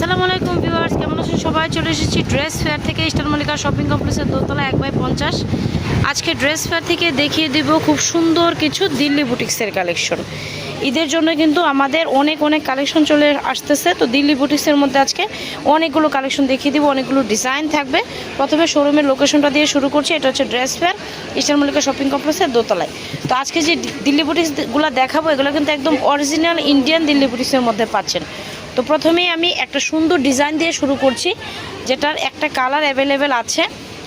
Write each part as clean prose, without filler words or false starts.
আসসালামু আলাইকুম ভিউয়ার্স, কেমন আছেন সবাই? চলে এসেছি ড্রেস ফেয়ার থেকে, স্টার মল্লিকা শপিং কমপ্লেক্সের দোতলা 1/50। আজকে ড্রেস ফেয়ার থেকে দেখিয়ে দিব খুব সুন্দর কিছু দিল্লি বুটিক্সের কালেকশন। ঈদের জন্য কিন্তু আমাদের অনেক কালেকশন চলে আসতেছে। তো দিল্লি বুটিক্সের মধ্যে আজকে অনেকগুলো কালেকশন দেখিয়ে দিব, অনেকগুলো ডিজাইন থাকবে। প্রথমে শোরুমের লোকেশনটা দিয়ে শুরু করছি। এটা হচ্ছে dress fair, star Mallika shopping কমপ্লেক্সের দোতলায়। তো আজকে যে দিল্লি বুটিক্সগুলো দেখাবো, এগুলো কিন্তু একদম অরিজিনাল ইন্ডিয়ান দিল্লি বুটিক্সের মধ্যে পাচ্ছেন। তো প্রথমেই আমি একটা সুন্দর ডিজাইন দিয়ে শুরু করছি, যেটার একটা কালার অ্যাভেলেবেল আছে।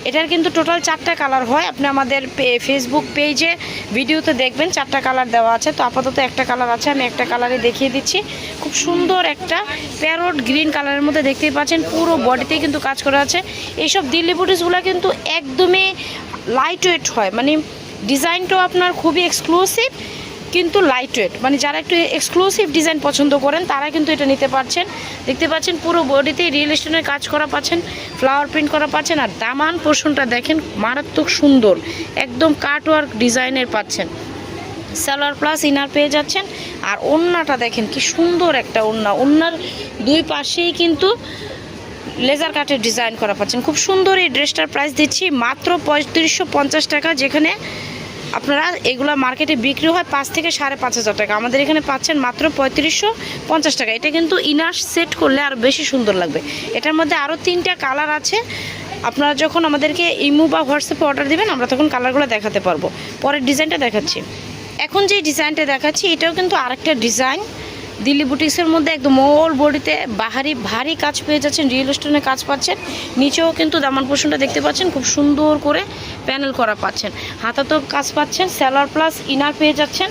এটার কিন্তু টোটাল 4টা কালার হয়। আপনি আমাদের ফেসবুক পেজে ভিডিওতে দেখবেন 4টা কালার দেওয়া আছে। তো আপাতত একটা কালার আছে, আমি একটা কালারে দেখিয়ে দিচ্ছি। খুব সুন্দর একটা প্যারট গ্রিন কালারের মধ্যে দেখতেই পাচ্ছেন, পুরো বডিতেই কিন্তু কাজ করা আছে। এইসব দিল্লি বুটিক্সগুলো কিন্তু একদমই লাইট ওয়েট হয়, মানে ডিজাইনটাও আপনার খুবই এক্সক্লুসিভ কিন্তু লাইট ওয়েট। মানে যারা একটু এক্সক্লুসিভ ডিজাইন পছন্দ করেন তারা কিন্তু এটা নিতে পারছেন। দেখতে পাচ্ছেন পুরো বডিতে রিয়েল স্টোনের কাজ করা পাচ্ছেন, ফ্লাওয়ার প্রিন্ট করা পাচ্ছেন। আর দামান পোর্শনটা দেখেন মারাত্মক সুন্দর, একদম কাটওয়ার্ক ডিজাইনের পাচ্ছেন। সালোয়ার প্লাস ইনার পেয়ে যাচ্ছেন। আর ওড়নাটা দেখেন কি সুন্দর একটা ওড়না, ওড়নার দুই পাশেই কিন্তু লেজার কাটের ডিজাইন করা পাচ্ছেন। খুব সুন্দর এই ড্রেসটার প্রাইস দিচ্ছি মাত্র 3550 টাকা। যেখানে আপনারা এগুলো মার্কেটে বিক্রি হয় 5 থেকে 5,500 টাকা, আমাদের এখানে পাচ্ছেন মাত্র 3550 টাকা। এটা কিন্তু ইনার সেট করলে আরও বেশি সুন্দর লাগবে। এটার মধ্যে আরও 3টা কালার আছে। আপনারা যখন আমাদেরকে ইমো বা হোয়াটসঅ্যাপে অর্ডার দেবেন, আমরা তখন কালারগুলো দেখাতে পারবো। পরের ডিজাইনটা দেখাচ্ছি। এখন যে ডিজাইনটা দেখাচ্ছি, এটাও কিন্তু আরেকটা ডিজাইন দিল্লি বুটিক্সের মধ্যে। একদম মোল বডিতে ভারী কাজ পেয়ে যাচ্ছেন, রিয়েল স্টোনের কাজ পাচ্ছেন। নিচেও কিন্তু দামান পোর্শনটা দেখতে পাচ্ছেন, খুব সুন্দর করে প্যানেল করা পাচ্ছেন। হাতাতেও কাজ পাচ্ছেন, সালোয়ার প্লাস ইনার পেয়ে যাচ্ছেন।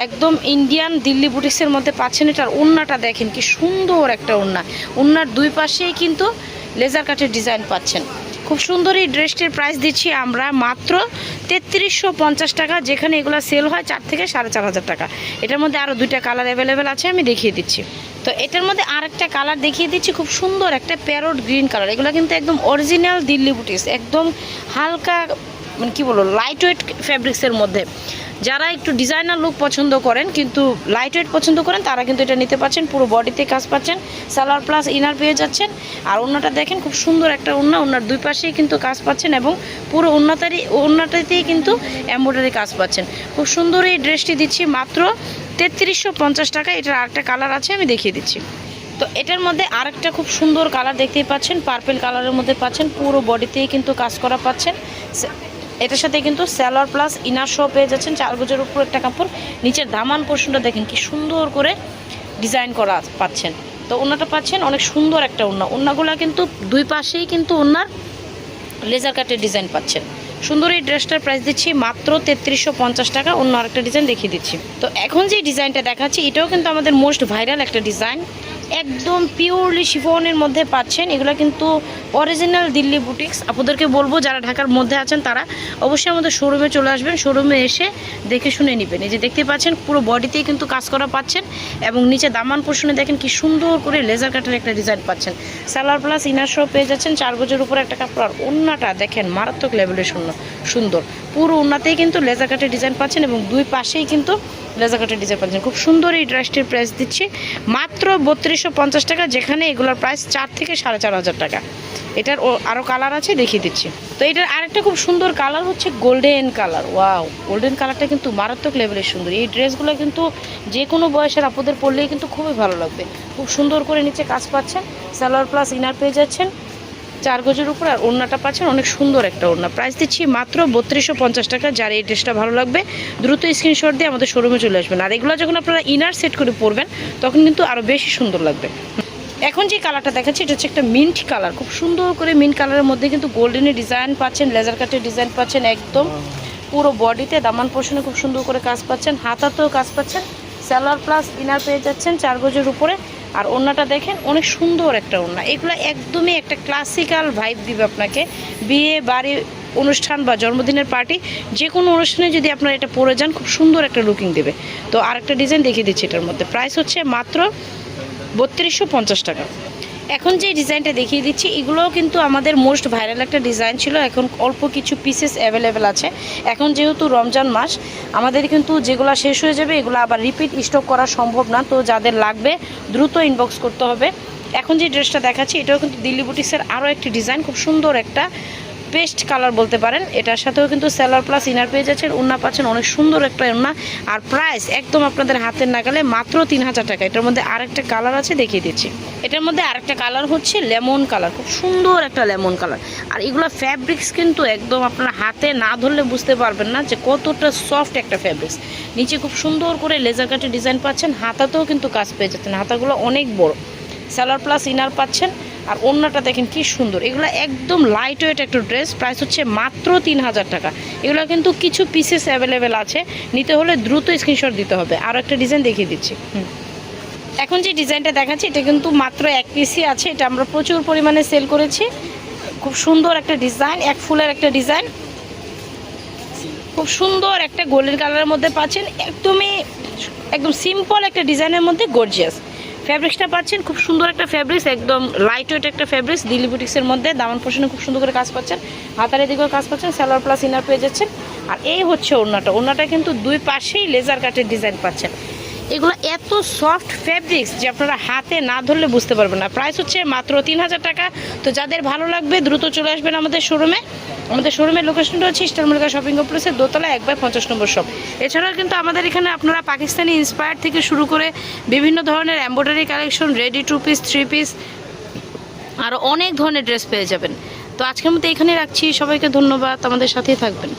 একদম ইন্ডিয়ান দিল্লি বুটিক্সের মধ্যে পাচ্ছেন। এটার ওড়নাটা দেখেন কি সুন্দর একটা ওড়না, ওড়নার দুই পাশেই কিন্তু লেজার কাটের ডিজাইন পাচ্ছেন। খুব সুন্দর এই ড্রেসটির প্রাইস দিচ্ছি আমরা মাত্র 3350 টাকা। যেখানে এগুলো সেল হয় 4 থেকে 4,500 টাকা। এটার মধ্যে আরও 2টা কালার অ্যাভেলেবেল আছে, আমি দেখিয়ে দিচ্ছি। তো এটার মধ্যে আরেকটা কালার দেখিয়ে দিচ্ছি, খুব সুন্দর একটা প্যারট গ্রিন কালার। এগুলো কিন্তু একদম অরিজিনাল দিল্লি বুটিক্স, একদম হালকা মানে কী বলবো লাইট ওয়েট ফ্যাব্রিক্সের মধ্যে। যারা একটু ডিজাইনার লুক পছন্দ করেন কিন্তু লাইট ওয়েট পছন্দ করেন, তারা কিন্তু এটা নিতে পারছেন। পুরো বডিতে কাজ পাচ্ছেন, সালোয়ার প্লাস ইনার পেয়ে যাচ্ছেন। আর ওড়নাটা দেখেন খুব সুন্দর একটা ওড়না, ওড়নার দুই পাশেই কিন্তু কাজ পাচ্ছেন এবং পুরো ওড়নাটাতেই কিন্তু এমব্রয়ডারি কাজ পাচ্ছেন। খুব সুন্দর এই ড্রেসটি দিচ্ছি মাত্র 3350 টাকা। এটার আরেকটা কালার আছে, আমি দেখিয়ে দিচ্ছি। তো এটার মধ্যে আরেকটা খুব সুন্দর কালার দেখতেই পাচ্ছেন, পার্পল কালারের মধ্যে পাচ্ছেন। পুরো বডিতেই কিন্তু কাজ করা পাচ্ছেন। এটার সাথে কিন্তু সালোয়ার প্লাস ইনার শো পেয়ে যাচ্ছেন। 4 গজের উপর একটা কাপড়। নিচের দামান পোর্শনটা দেখেন কি সুন্দর করে ডিজাইন করা পাচ্ছেন। তো ওড়নাটা পাচ্ছেন অনেক সুন্দর একটা ওড়না। ওড়নাগুলো কিন্তু দুই পাশেই কিন্তু ওড়নার লেজার কাটের ডিজাইন পাচ্ছেন। সুন্দর এই ড্রেসটার প্রাইস দিচ্ছি মাত্র 3350 টাকা। অন্য আরেকটা ডিজাইন দেখিয়ে দিচ্ছি। তো এখন যে ডিজাইনটা দেখাচ্ছি, এটাও কিন্তু আমাদের মোস্ট ভাইরাল একটা ডিজাইন, একদম পিওরলি শিফনের মধ্যে পাচ্ছেন। এগুলো কিন্তু অরিজিনাল দিল্লি বুটিক্স। আপনাদেরকে বলবো যারা ঢাকার মধ্যে আছেন তারা অবশ্যই আমাদের শোরুমে চলে আসবেন, শোরুমে এসে দেখে শুনে নেবেন। এই যে দেখতে পাচ্ছেন পুরো বডিতেই কিন্তু কাজ করা পাচ্ছেন এবং নিচে দামান পোর্শনে দেখেন কি সুন্দর করে লেজার কাটের একটা ডিজাইন পাচ্ছেন। সালোয়ার প্লাস ইনার শো পেয়ে যাচ্ছেন। 4 গজের উপরে একটা কাপড়। আর ওড়নাটা দেখেন মারাত্মক লেভেলের সুন্দর, পুরো ওড়নাতেই কিন্তু লেজার কাটের ডিজাইন পাচ্ছেন এবং দুই পাশেই কিন্তু লেজার কাটের ডিজাইন পাচ্ছেন। খুব সুন্দর এই ড্রেসটির প্রাইস দিচ্ছি মাত্র 3250 টাকা। যেখানে এগুলোর প্রাইস 4 থেকে 4,500 টাকা। এটার আরও কালার আছে, দেখিয়ে দিচ্ছি। তো এটার আরেকটা খুব সুন্দর কালার হচ্ছে গোল্ডেন কালার। ওয়াও, গোল্ডেন কালারটা কিন্তু মারাত্মক লেভেলের সুন্দর। এই ড্রেসগুলো কিন্তু যে কোনো বয়সের আপুদের পরলেই কিন্তু খুবই ভালো লাগবে। খুব সুন্দর করে নিচে কাজ পাচ্ছেন, সালোয়ার প্লাস ইনার পেয়ে যাচ্ছেন 4 গজের উপর। আর ওড়নাটা পাচ্ছেন অনেক সুন্দর একটা ওড়না। প্রাইস দিচ্ছি মাত্র 3250 টাকা। যার এই ড্রেসটা ভালো লাগবে দ্রুত স্ক্রিনশট দিয়ে আমাদের শোরুমে চলে আসবেন। আর এগুলো যখন আপনারা ইনার সেট করে পরবেন তখন কিন্তু আরও বেশি সুন্দর লাগবে। এখন যে কালারটা দেখাচ্ছি, এটা হচ্ছে একটা মিন্ট কালার। খুব সুন্দর করে মিন্ট কালারের মধ্যে কিন্তু গোল্ডেনের ডিজাইন পাচ্ছেন, লেজার কাটের ডিজাইন পাচ্ছেন। একদম পুরো বডিতে দামান পোর্শনে খুব সুন্দর করে কাজ পাচ্ছেন, হাতাতেও কাজ পাচ্ছেন। সালোয়ার প্লাস ইনার পেয়ে যাচ্ছেন 4 গজের উপরে। আর ওড়নাটা দেখেন অনেক সুন্দর একটা ওড়না। এগুলো একদমই একটা ক্লাসিক্যাল ভাইব দিবে আপনাকে। বিয়ে বাড়ি অনুষ্ঠান বা জন্মদিনের পার্টি যে কোনো অনুষ্ঠানে যদি আপনারা এটা পরে যান, খুব সুন্দর একটা লুকিং দেবে। তো আরেকটা ডিজাইন দেখিয়ে দিচ্ছি। এটার মধ্যে প্রাইস হচ্ছে মাত্র 3250 টাকা। এখন যে ডিজাইনটা দেখিয়ে দিচ্ছি, এগুলোও কিন্তু আমাদের মোস্ট ভাইরাল একটা ডিজাইন ছিল। এখন অল্প কিছু পিসেস অ্যাভেলেবেল আছে। এখন যেহেতু রমজান মাস, আমাদের কিন্তু যেগুলো শেষ হয়ে যাবে এগুলো আবার রিপিট স্টক করা সম্ভব না। তো যাদের লাগবে দ্রুত ইনবক্স করতে হবে। এখন যে ড্রেসটা দেখাচ্ছি এটাও কিন্তু দিল্লি বুটিক্সের আরও একটি ডিজাইন, খুব সুন্দর একটা পেস্ট কালার বলতে পারেন। এটার সাথেও কিন্তু সেলার প্লাস ইনার পেয়ে যাচ্ছেন, ওড়না পাচ্ছেন অনেক সুন্দর একটা ওড়না। আর প্রাইস একদম আপনাদের হাতের নাগালে, মাত্র 3000 টাকা। এটার মধ্যে আরেকটা কালার আছে, দেখিয়ে দিচ্ছি। এটার মধ্যে আরেকটা কালার হচ্ছে লেমন কালার, খুব সুন্দর একটা লেমন কালার। আর এগুলো ফ্যাব্রিক্স কিন্তু একদম আপনার হাতে না ধরলে বুঝতে পারবেন না যে কতটা সফট একটা ফ্যাব্রিক্স। নিচে খুব সুন্দর করে লেজার কাটের ডিজাইন পাচ্ছেন, হাতাতেও কিন্তু কাজ পেয়ে যাচ্ছেন, হাতাগুলো অনেক বড়। সেলার প্লাস ইনার পাচ্ছেন। আর ওড়নাটা দেখেন কি সুন্দর, এগুলো একদম লাইট ওয়েট একটা ড্রেস, প্রাইস হচ্ছে মাত্র 3000 টাকা। এগুলো কিন্তু কিছু পিসেস অ্যাভেলেবেল আছে, নিতে হলে দ্রুত স্ক্রিনশট দিতে হবে। আরও একটা ডিজাইন দেখিয়ে দিচ্ছি। এখন যে ডিজাইনটা দেখাচ্ছি এটা কিন্তু মাত্র এক পিসই আছে, এটা আমরা প্রচুর পরিমাণে সেল করেছি। খুব সুন্দর একটা ডিজাইন, এক ফুলের একটা ডিজাইন, খুব সুন্দর একটা গোল্ডেন কালারের মধ্যে পাচ্ছেন, একদম সিম্পল একটা ডিজাইনের মধ্যে গর্জিয়াস ফ্যাব্রিক্সটা পাচ্ছেন। খুব সুন্দর একটা ফ্যাব্রিক্স, একদম লাইট ওয়েট একটা ফ্যাব্রিক্স দিল্লি বুটিক্সের মধ্যে। দামান পোর্শনে খুব সুন্দর করে কাজ পাচ্ছেন, হাতার এদিকেও কাজ পাচ্ছেন, সালোয়ার প্লাস ইনার পেয়ে যাচ্ছেন। আর এই হচ্ছে ওড়নাটা কিন্তু দুই পাশেই লেজার কাটের ডিজাইন পাচ্ছেন। এগুলো এত সফট ফ্যাব্রিক্স যে আপনারা হাতে না ধরলে বুঝতে পারবেন না। প্রাইস হচ্ছে মাত্র 3000 টাকা। তো যাদের ভালো লাগবে দ্রুত চলে আসবেন আমাদের শোরুমে। আমাদের শোরুমের লোকেশনটা হচ্ছে স্টার মল্লিকা শপিং কমপ্লেক্সের দোতলা 1/50 নম্বর শপ। এছাড়াও কিন্তু আমাদের এখানে আপনারা পাকিস্তানি ইন্সপায়ার্ড থেকে শুরু করে বিভিন্ন ধরনের embroidery collection, ready 2 piece 3 piece, আরও অনেক ধরনের ড্রেস পেয়ে যাবেন। তো আজকের মতো এখানে রাখছি, সবাইকে ধন্যবাদ, আমাদের সাথেই থাকবেন।